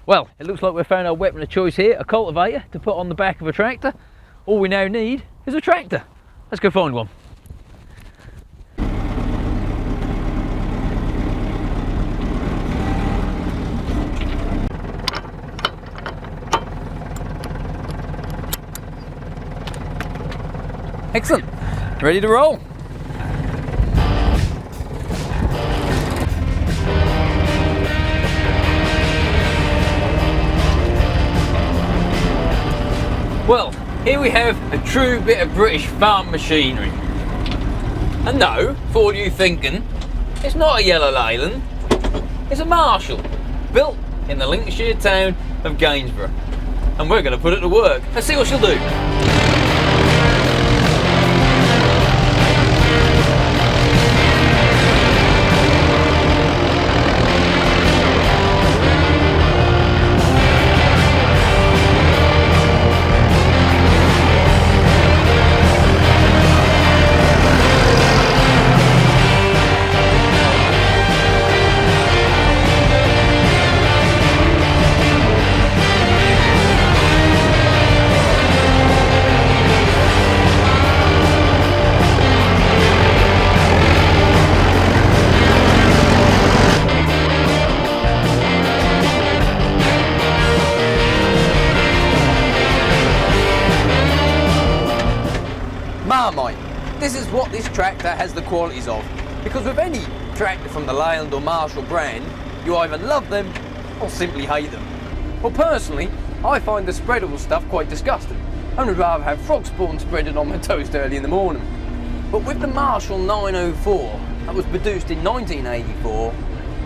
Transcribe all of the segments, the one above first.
Well, it looks like we've found our weapon of choice here, a cultivator to put on the back of a tractor. All we now need is a tractor. Let's go find one. Excellent, ready to roll. Well, here we have a true bit of British farm machinery. And no, for all you thinking, it's not a yellow Leyland, it's a Marshall, built in the Lincolnshire town of Gainsborough. And we're going to put it to work. Let's see what she'll do. Marmite. This is what this tractor has the qualities of, because with any tractor from the Leyland or Marshall brand, you either love them or simply hate them. Well, personally, I find the spreadable stuff quite disgusting. I would rather have frog spawn spreaded on my toast early in the morning. But with the Marshall 904 that was produced in 1984,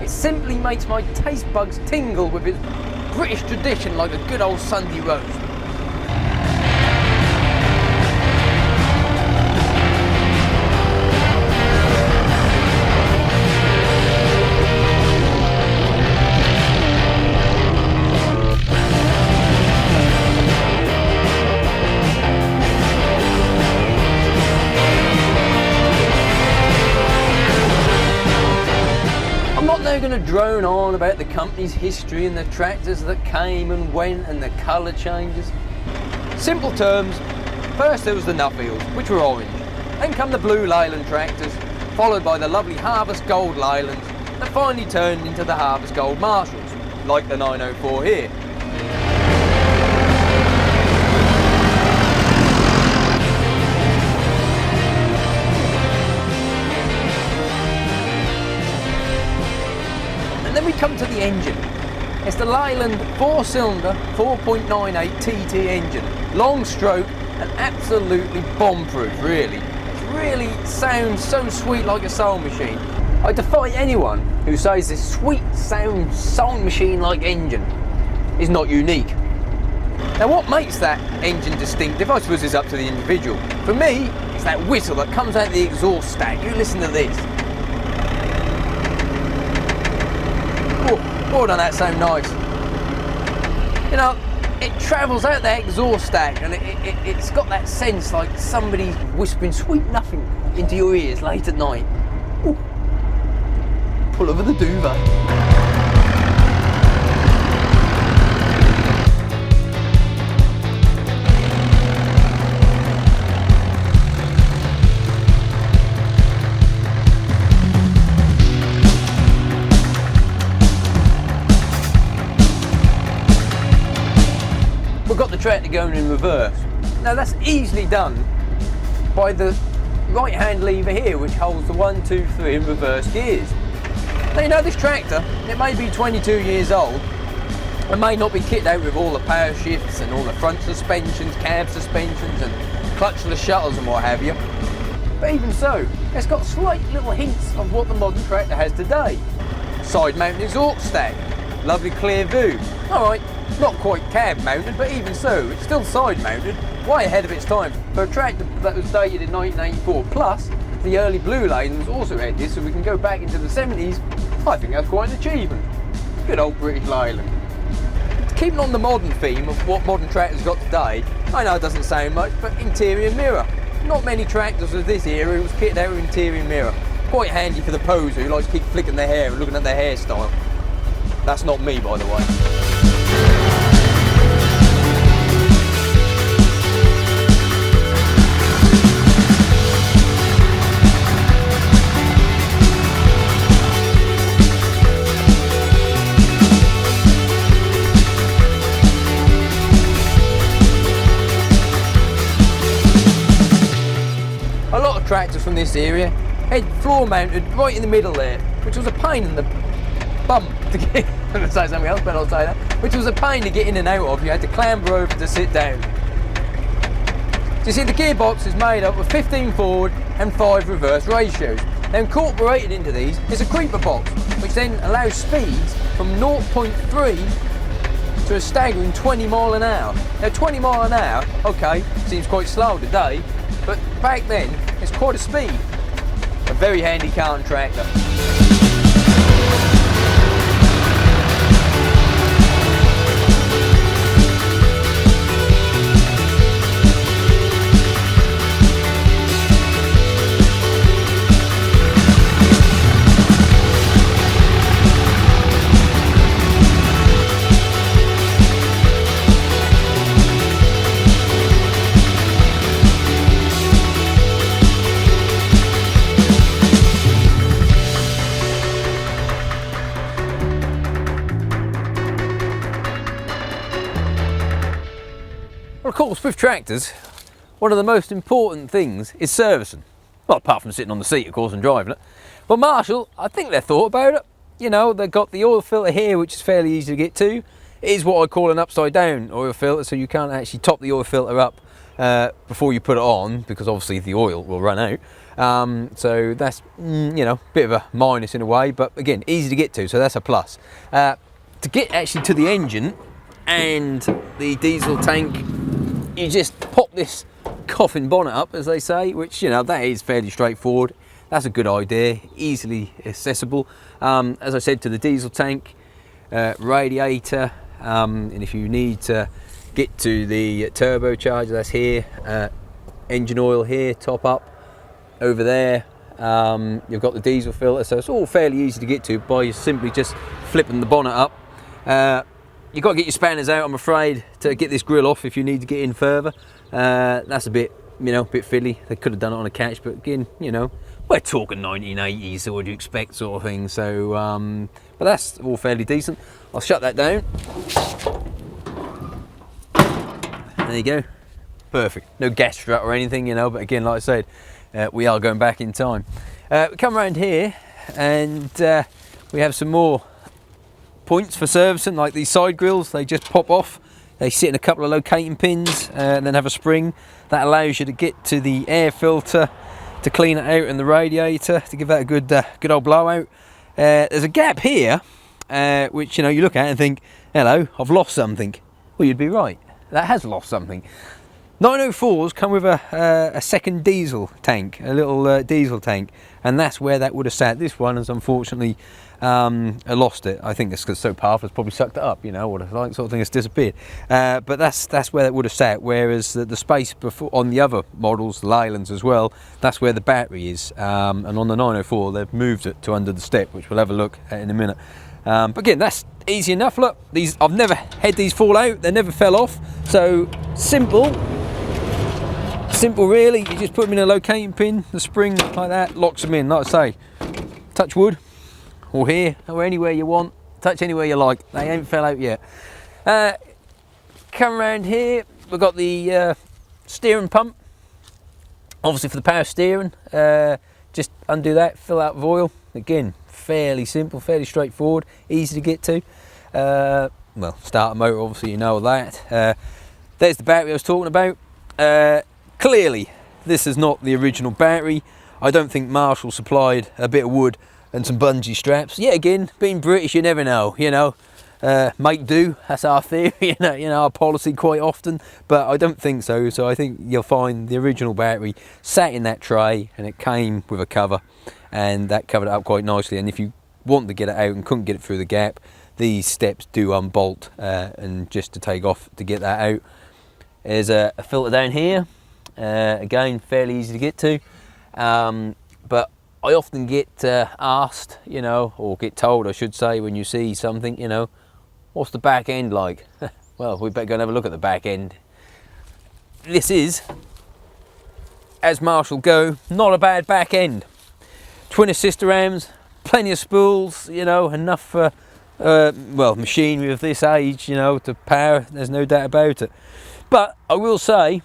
it simply makes my taste buds tingle with its British tradition like a good old Sunday roast. They're going to drone on about the company's history and the tractors that came and went and the colour changes. Simple terms, first there was the Nuffields, which were orange. Then come the blue Leyland tractors, followed by the lovely Harvest Gold Leylands that finally turned into the Harvest Gold Marshalls, like the 904 here. And then we come to the engine. It's the Leyland 4-cylinder 4.98 TT engine. Long stroke and absolutely bomb-proof, really. It really sounds so sweet like a soul machine. I defy anyone who says this sweet sound soul machine-like engine is not unique. Now what makes that engine distinctive, I suppose, is up to the individual. For me, it's that whistle that comes out of the exhaust stack. You listen to this. Oh, doesn't that sound nice? You know, it travels out the exhaust stack and it's got that sense like somebody's whispering sweet nothing into your ears late at night. Ooh. Pull over the duvet. We've got the tractor going in reverse. Now that's easily done by the right hand lever here, which holds the 1, 2, 3 in reverse gears. Now you know this tractor, it may be 22 years old, it may not be kitted out with all the power shifts and all the front suspensions, cab suspensions and clutchless shuttles and what have you. But even so, it's got slight little hints of what the modern tractor has today. Side mounted exhaust stack, lovely clear view. Alright, not quite cab mounted, but even so, it's still side mounted, way ahead of its time. For a tractor that was dated in 1984, plus the early blue Leylands also had this, so we can go back into the 70s, I think that's quite an achievement. Good old British Leyland. To keeping on the modern theme of what modern tractors got today, I know it doesn't sound much, but interior mirror. Not many tractors of this era who was kitted out with interior mirror. Quite handy for the poser who likes to keep flicking their hair and looking at their hairstyle. That's not me, by the way. A lot of tractors from this area had floor mounted right in the middle there, which was a pain in the bum to get. I'm going to say something else, but I'll say that. Which was a pain to get in and out of. You had to clamber over to sit down. So you see, the gearbox is made up of 15 forward and 5 reverse ratios. Now incorporated into these is a creeper box, which then allows speeds from 0.3 to a staggering 20 mile an hour. Now 20 mile an hour, okay, seems quite slow today, but back then it's quite a speed. A very handy car and tractor. Of course, with tractors, one of the most important things is servicing. Well, apart from sitting on the seat, of course, and driving it. But Marshall, I think they thought about it. You know, they've got the oil filter here, which is fairly easy to get to. It is what I call an upside down oil filter, so you can't actually top the oil filter up before you put it on, because obviously the oil will run out. So that's, you know, a bit of a minus in a way, but again, easy to get to, so that's a plus. To get actually to the engine and the diesel tank, you just pop this coffin bonnet up, as they say, which, you know, that is fairly straightforward. That's a good idea, easily accessible. As I said, to the diesel tank, radiator, and if you need to get to the turbocharger, that's here, engine oil here, top up, over there. You've got the diesel filter, so it's all fairly easy to get to by simply just flipping the bonnet up. You've got to get your spanners out, I'm afraid, to get this grill off if you need to get in further. That's a bit, you know, a bit fiddly. They could have done it on a catch, but again, you know, we're talking 1980s, so what do you expect, sort of thing. So, but that's all fairly decent. I'll shut that down. There you go. Perfect. No gas strut or anything, you know, but again, like I said, we are going back in time. We come around here and we have some more points for servicing, like these side grills. They just pop off. They sit in a couple of locating pins and then have a spring that allows you to get to the air filter to clean it out, and the radiator to give that a good old blowout. There's a gap here which, you know, you look at it and think, hello, I've lost something. Well, you'd be right, that has lost something. 904s come with a second diesel tank, a little diesel tank, and that's where that would have sat. This one has unfortunately lost it. I think it's because it's so powerful, it's probably sucked it up, you know, or like sort of thing, it's disappeared. But that's where that would have sat. Whereas the space before on the other models, the Leylands as well, that's where the battery is. And on the 904, they've moved it to under the step, which we'll have a look at in a minute. But again, that's easy enough. Look, these, I've never had these fall out. They never fell off. So simple really. You just put them in a locating pin, the spring like that locks them in. Like I say, touch wood, or here, or anywhere you want, touch anywhere you like. They ain't fell out yet. Come around here, we've got the steering pump, obviously for the power steering. Just undo that, fill out with oil. Again, fairly simple, fairly straightforward, easy to get to. Well, start a motor, obviously you know that. There's the battery I was talking about. Clearly, this is not the original battery. I don't think Marshall supplied a bit of wood and some bungee straps. Yet again, being British, you never know, you know. Make do, that's our theory, you know, our policy quite often, but I don't think so. So I think you'll find the original battery sat in that tray and it came with a cover, and that covered it up quite nicely. And if you wanted to get it out and couldn't get it through the gap, these steps do unbolt, and just to take off to get that out. There's a filter down here, again fairly easy to get to, but I often get asked, you know, or get told I should say, when you see something, you know, what's the back end like? Well, we better go and have a look at the back end. This is, as Marshall go, not a bad back end. Twin assist rams, plenty of spools, you know, enough for well, machinery of this age, you know, to power, there's no doubt about it. But I will say,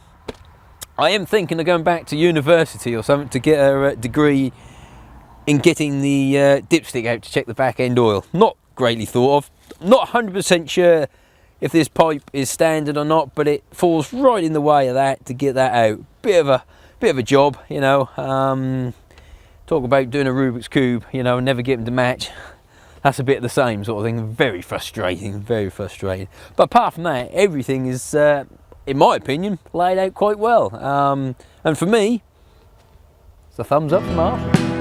I am thinking of going back to university or something to get a degree in getting the dipstick out to check the back end oil. Not greatly thought of, not 100% sure if this pipe is standard or not, but it falls right in the way of that to get that out. Bit of a job, you know. Talk about doing a Rubik's Cube, you know, never get them to match. That's a bit of the same sort of thing. Very frustrating, very frustrating. But apart from that, everything is, in my opinion, laid out quite well. And for me, it's a thumbs up for Marshall.